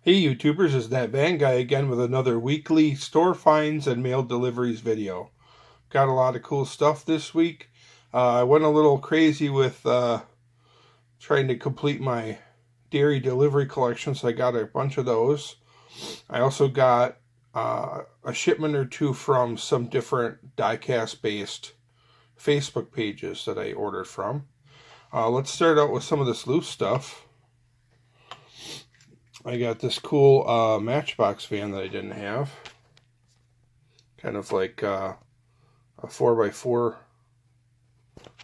Hey YouTubers, it's that van guy again with another weekly store finds and mail deliveries video. Got a lot of cool stuff this week. I went a little crazy with trying to complete my dairy delivery collection, so I got a bunch of those. I also got a shipment or two from some different die-cast based Facebook pages that I ordered from. Let's start out with some of this loose stuff. I got this cool Matchbox van that I didn't have. Kind of like a 4x4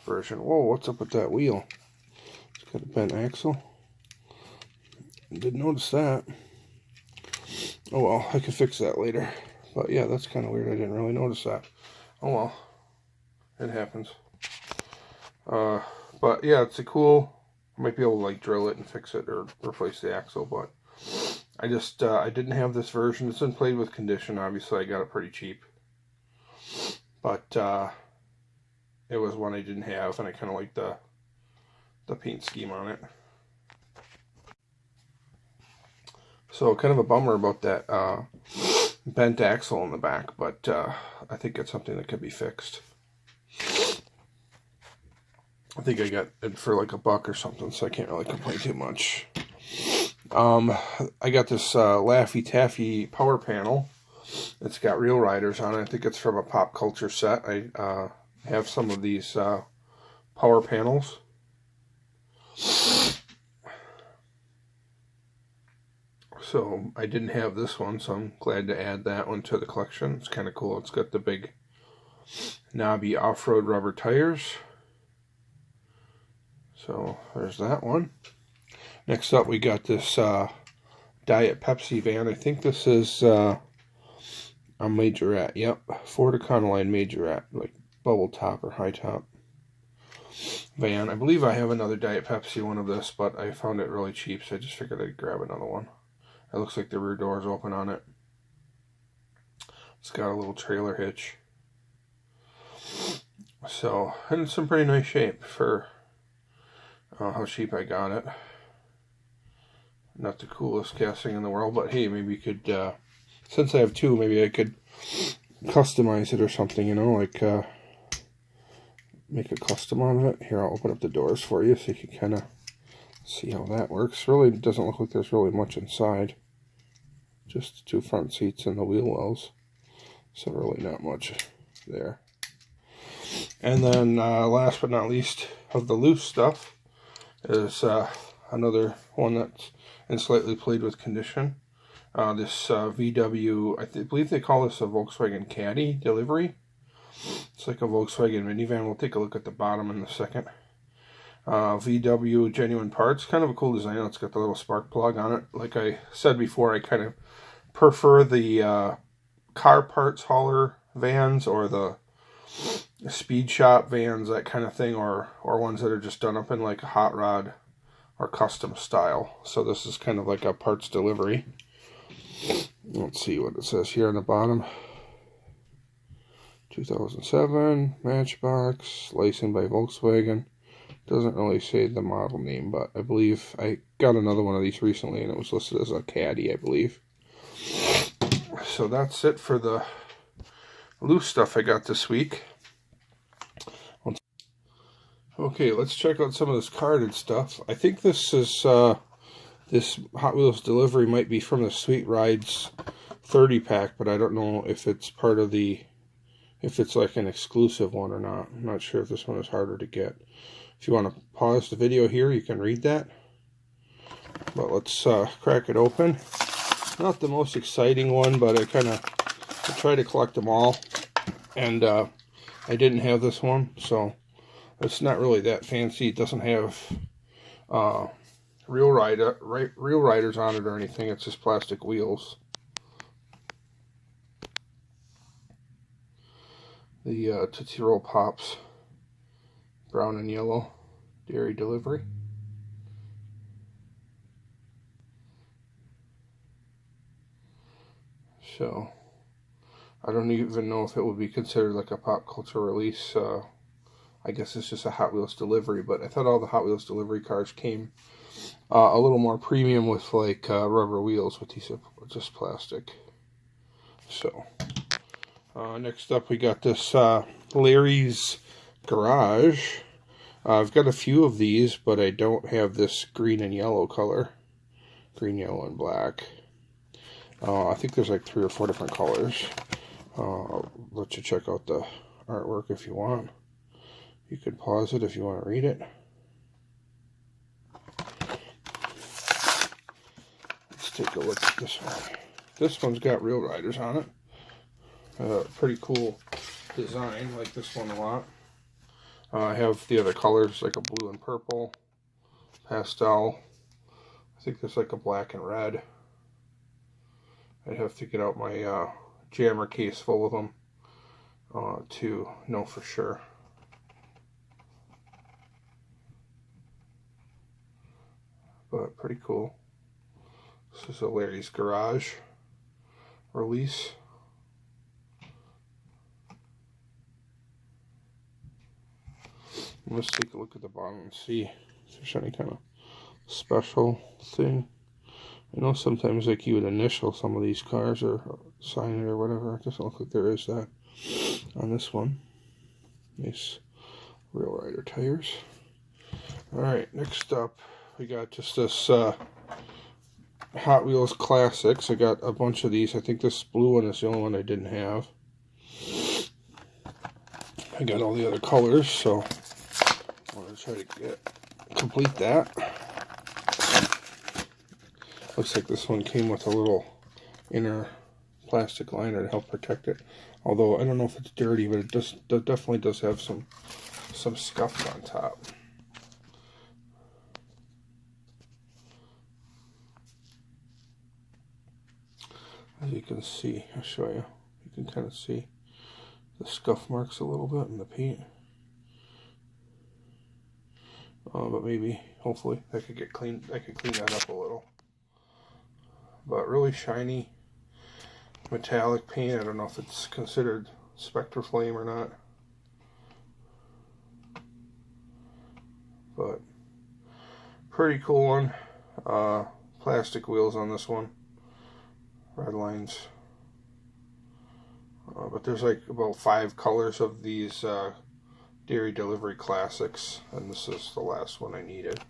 version. Whoa, what's up with that wheel? It's got a bent axle. Didn't notice that. Oh well, I can fix that later. But yeah, that's kind of weird. I didn't really notice that. Oh well, it happens. But yeah, it's a cool. I might be able to like drill it and fix it or replace the axle, but I just I didn't have this version. It's been played with condition. Obviously, I got it pretty cheap, but it was one I didn't have, and I kind of like the paint scheme on it. So kind of a bummer about that bent axle in the back, but I think it's something that could be fixed. I think I got it for like $1 or something, so I can't really complain too much. I got this Laffy Taffy power panel. It's got real riders on it. I think it's from a pop culture set. I have some of these power panels. So I didn't have this one, so I'm glad to add that one to the collection. It's kind of cool. It's got the big knobby off-road rubber tires. So there's that one. Next up, we got this Diet Pepsi van. I think this is a majorette. Yep, Ford Econoline majorette, like bubble top or high top van. I believe I have another Diet Pepsi one of this, but I found it really cheap, so I just figured I'd grab another one. It looks like the rear door is open on it. It's got a little trailer hitch. So, and it's in pretty nice shape for how cheap I got it. Not the coolest casting in the world, but hey, maybe you could, since I have two, maybe I could customize it or something, you know, like make a custom out of it. Here, I'll open up the doors for you so you can kind of see how that works. Really doesn't look like there's really much inside. Just the two front seats and the wheel wells. So really not much there. And then last but not least of the loose stuff is another one that's in slightly played with condition. This VW, I believe they call this a Volkswagen Caddy delivery. It's like a Volkswagen minivan. We'll take a look at the bottom in a second. VW genuine parts, kind of a cool design. It's got the little spark plug on it. Like I said before, I kind of prefer the car parts hauler vans or the speed shop vans, that kind of thing, or ones that are just done up in like a hot rod or custom style. So this is kind of like a parts delivery. Let's see what it says here on the bottom. 2007 Matchbox, licensed by Volkswagen. Doesn't really say the model name, but I believe I got another one of these recently and it was listed as a Caddy, I believe. So that's it for the loose stuff I got this week. Okay, let's check out some of this carded stuff. I think this is this Hot Wheels delivery might be from the Sweet Rides 30 pack, but I don't know if it's part of the, if it's like an exclusive one or not. I'm not sure if this one is harder to get. If you want to pause the video here, you can read that. But let's crack it open. Not the most exciting one, but I try to collect them all. And I didn't have this one, so it's not really that fancy. It doesn't have real riders on it or anything. It's just plastic wheels. The Tootsie Roll Pops, brown and yellow, dairy delivery. So, I don't even know if it would be considered like a pop culture release. I guess it's just a Hot Wheels delivery, but I thought all the Hot Wheels delivery cars came A little more premium with like rubber wheels, but these are just plastic. So next up we got this Larry's Garage. I've got a few of these, but I don't have this green and yellow color. Green, yellow, and black. I think there's like 3 or 4 different colors. I'll let you check out the artwork if you want. You can pause it if you want to read it. Let's take a look at this one. This one's got Real Riders on it. Pretty cool design. Like this one a lot. I have the other colors, like a blue and purple, pastel. I think there's like a black and red. I'd have to get out my jammer case full of them to know for sure. But pretty cool. This is a Larry's Garage release. Let's take a look at the bottom and see if there's any kind of special thing. I know sometimes like you would initial some of these cars or sign it or whatever. It doesn't look like there is that on this one. Nice Real Rider tires. Alright, next up we got just this Hot Wheels Classics. I got a bunch of these. I think this blue one is the only one I didn't have. I got all the other colors, so I'm going to try to complete that. Looks like this one came with a little inner plastic liner to help protect it. Although I don't know if it's dirty, but it definitely does have some scuffs on top. As you can see, I'll show you. You can kind of see the scuff marks a little bit in the paint. But maybe, hopefully, I could clean that up a little. But really shiny metallic paint. I don't know if it's considered Spectre Flame or not. But pretty cool one. Plastic wheels on this one. Red lines. But there's like about 5 colors of these Dairy Delivery Classics, and this is the last one I needed.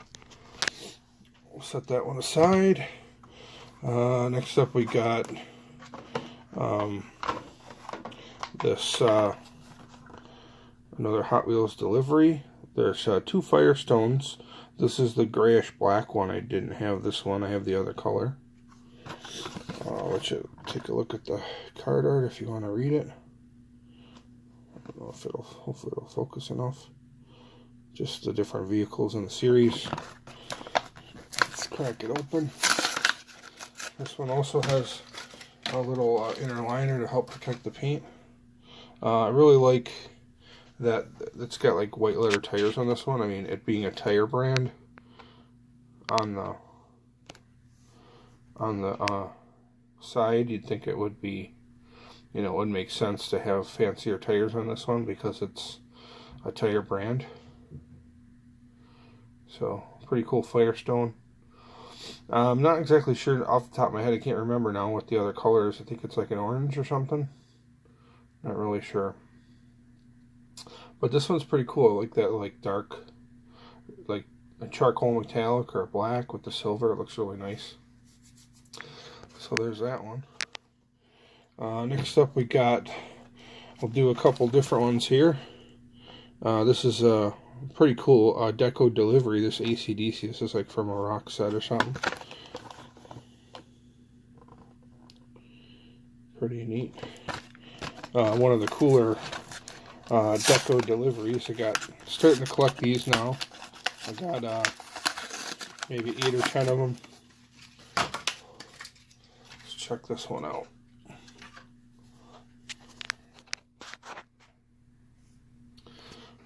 We'll set that one aside. Next up we got this another Hot Wheels Delivery. There's 2 Firestones. This is the grayish black one. I didn't have this one. I have the other color. I'll let you take a look at the card art if you want to read it. I don't know if hopefully it'll focus enough. Just the different vehicles in the series. Let's crack it open. This one also has a little inner liner to help protect the paint. I really like that it's got like white letter tires on this one. I mean, it being a tire brand on the side, you'd think it would be, you know, it would make sense to have fancier tires on this one because it's a tire brand. So, pretty cool Firestone. I'm not exactly sure off the top of my head. I can't remember now what the other color is. I think it's like an orange or something. Not really sure. But this one's pretty cool. I like that, like dark, like a charcoal metallic or a black with the silver. It looks really nice. So there's that one. Next up we got, we'll do a couple different ones here. This is a pretty cool Deco Delivery, this AC/DC. This is like from a rock set or something. Pretty neat. One of the cooler Deco Deliveries. I got, starting to collect these now. I got maybe 8 or 10 of them. Let's check this one out.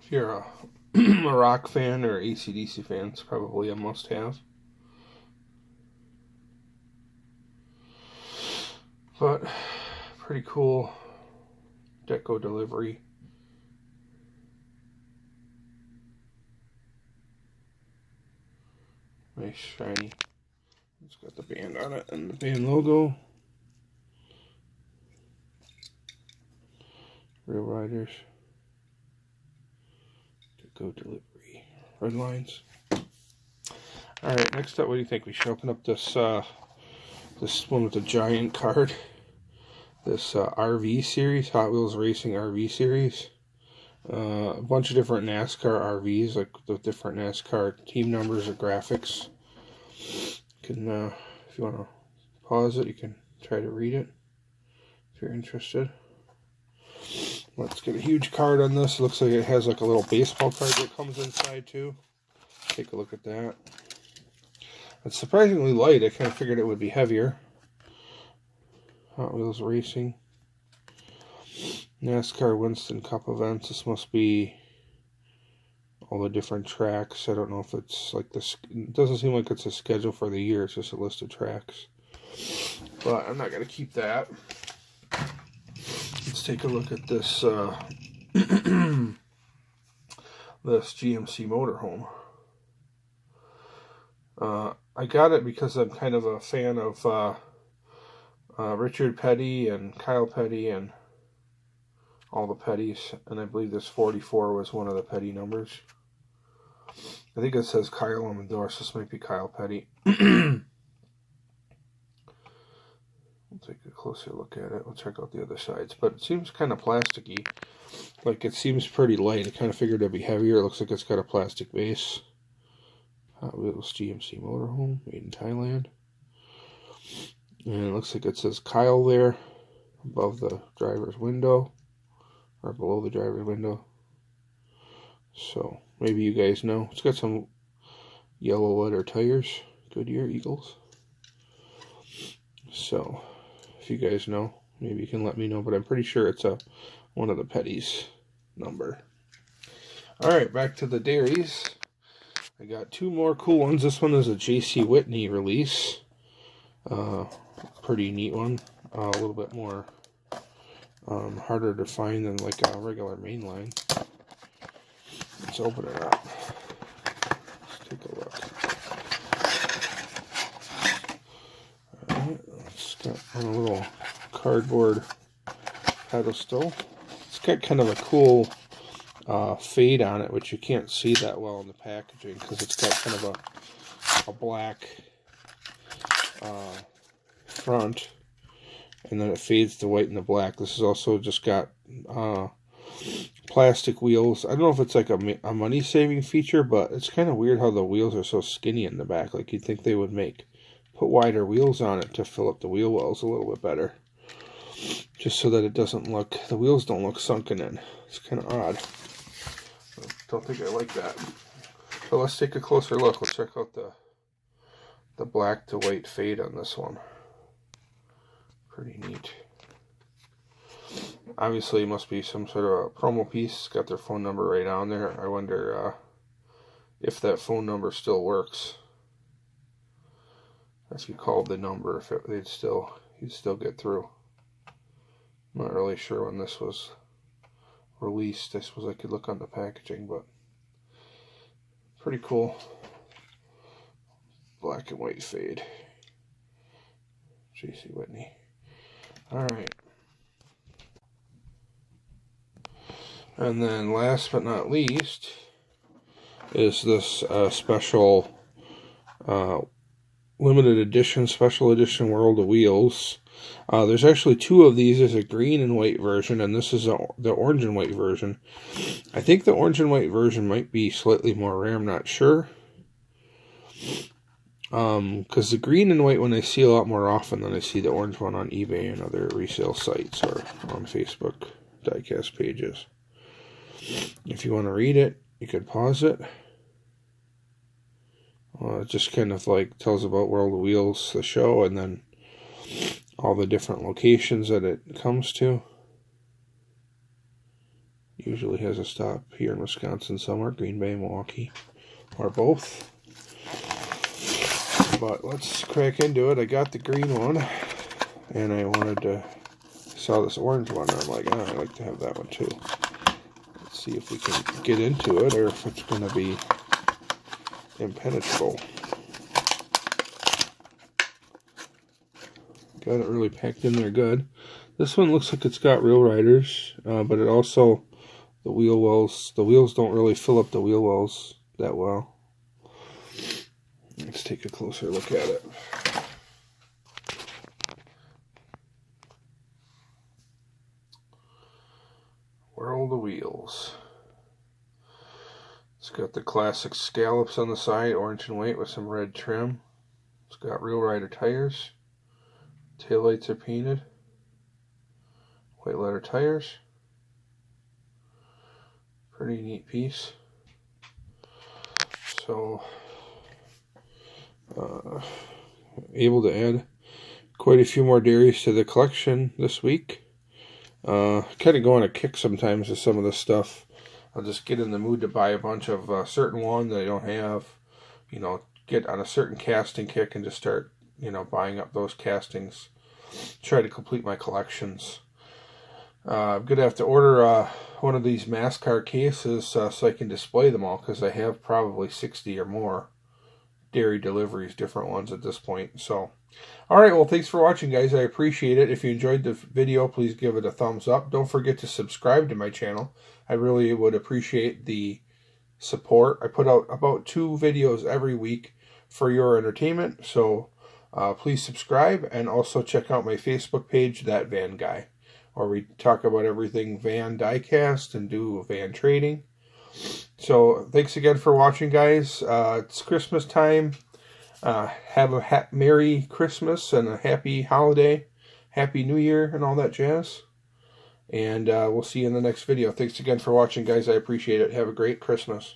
If you're a rock fan or AC/DC fan, it's probably a must-have. But pretty cool Deco Delivery. nice, shiny. It's got the band on it and the band logo. Real Riders. Go Delivery. Red lines. Alright, next up, what do you think? We should open up this this one with the giant card. This RV series, Hot Wheels Racing RV series. A bunch of different NASCAR RVs, like the different NASCAR team numbers or graphics. You can, if you want to pause it, you can try to read it if you're interested. Let's get a huge card on this. It looks like it has like a little baseball card that comes inside too. Take a look at that. It's surprisingly light. I kind of figured it would be heavier. Hot Wheels Racing. NASCAR Winston Cup events. This must be all the different tracks. I don't know if it's like this. It doesn't seem like it's a schedule for the year. It's just a list of tracks. But I'm not going to keep that. Let's take a look at this this GMC motorhome. I got it because I'm kind of a fan of Richard Petty and Kyle Petty and all the Pettys, and I believe this 44 was one of the Petty numbers. I think it says Kyle on the door, so this might be Kyle Petty. We'll take a closer look at it. We'll check out the other sides, but it seems kind of plasticky. Like, it seems pretty light. I kind of figured it'd be heavier. It looks like it's got a plastic base. Hot Wheels GMC motorhome, made in Thailand. And it looks like it says Kyle there above the driver's window, or below the driver's window. So maybe you guys know. It's got some yellow leather tires, Goodyear Eagles. So if you guys know, maybe you can let me know, but I'm pretty sure it's one of the Petty's number. Alright, back to the dairies. I got two more cool ones. This one is a J.C. Whitney release. Pretty neat one. A little bit more harder to find than like a regular mainline. Let's open it up. Let's take a look. Alright, it's got on a little cardboard pedestal. It's got kind of a cool fade on it, which you can't see that well in the packaging because it's got kind of a black front, and then it fades to white and the black. This has also just got plastic wheels. I don't know if it's like a money-saving feature, but it's kind of weird how the wheels are so skinny in the back. Like, you'd think they would put wider wheels on it to fill up the wheel wells a little bit better, just so that it doesn't look, the wheels don't look sunken in. It's kind of odd. I don't think I like that. But let's take a closer look. Let's check out the black to white fade on this one. Pretty neat. Obviously, it must be some sort of a promo piece. It's got their phone number right on there. I wonder if that phone number still works. If you called the number, if you'd still get through. I'm not really sure when this was released. I suppose I could look on the packaging, but pretty cool. Black and white fade. J.C. Whitney. Alright. And then last but not least is this special limited edition, special edition World of Wheels. There's actually two of these. There's a green and white version, and this is the orange and white version. I think the orange and white version might be slightly more rare. I'm not sure. Because the green and white one I see a lot more often than I see the orange one on eBay and other resale sites or on Facebook diecast pages. If you want to read it, you could pause it. It just kind of like tells about World of Wheels, the show, and then all the different locations that it comes to. Usually has a stop here in Wisconsin somewhere, Green Bay, Milwaukee, or both. But let's crack into it. I got the green one, and I saw this orange one, and I'm like, oh, I'd like to have that one too. Let's see if we can get into it, or if it's going to be impenetrable. Got it really packed in there good. This one looks like it's got real riders, but it also, the wheels don't really fill up the wheel wells that well. Let's take a closer look at it. Whirl the wheels. It's got the classic scallops on the side, orange and white with some red trim. It's got real rider tires. Taillights are painted. White letter tires. Pretty neat piece. So, able to add quite a few more dairies to the collection this week. Kind of go on a kick sometimes with some of this stuff. I'll just get in the mood to buy a bunch of certain one that I don't have. You know, get on a certain casting kick and just start, you know, buying up those castings. Try to complete my collections. I'm going to have to order one of these MassCar cases so I can display them all, because I have probably 60 or more dairy deliveries, different ones at this point. So, alright, well, thanks for watching, guys. I appreciate it. If you enjoyed the video, please give it a thumbs up. Don't forget to subscribe to my channel. I really would appreciate the support. I put out about 2 videos every week for your entertainment, so please subscribe, and also check out my Facebook page, That Van Guy, where we talk about everything van diecast and do van trading. So thanks again for watching, guys. It's Christmas time. Have a Merry Christmas and a Happy Holiday, Happy New Year, and all that jazz. And we'll see you in the next video. Thanks again for watching, guys. I appreciate it. Have a great Christmas.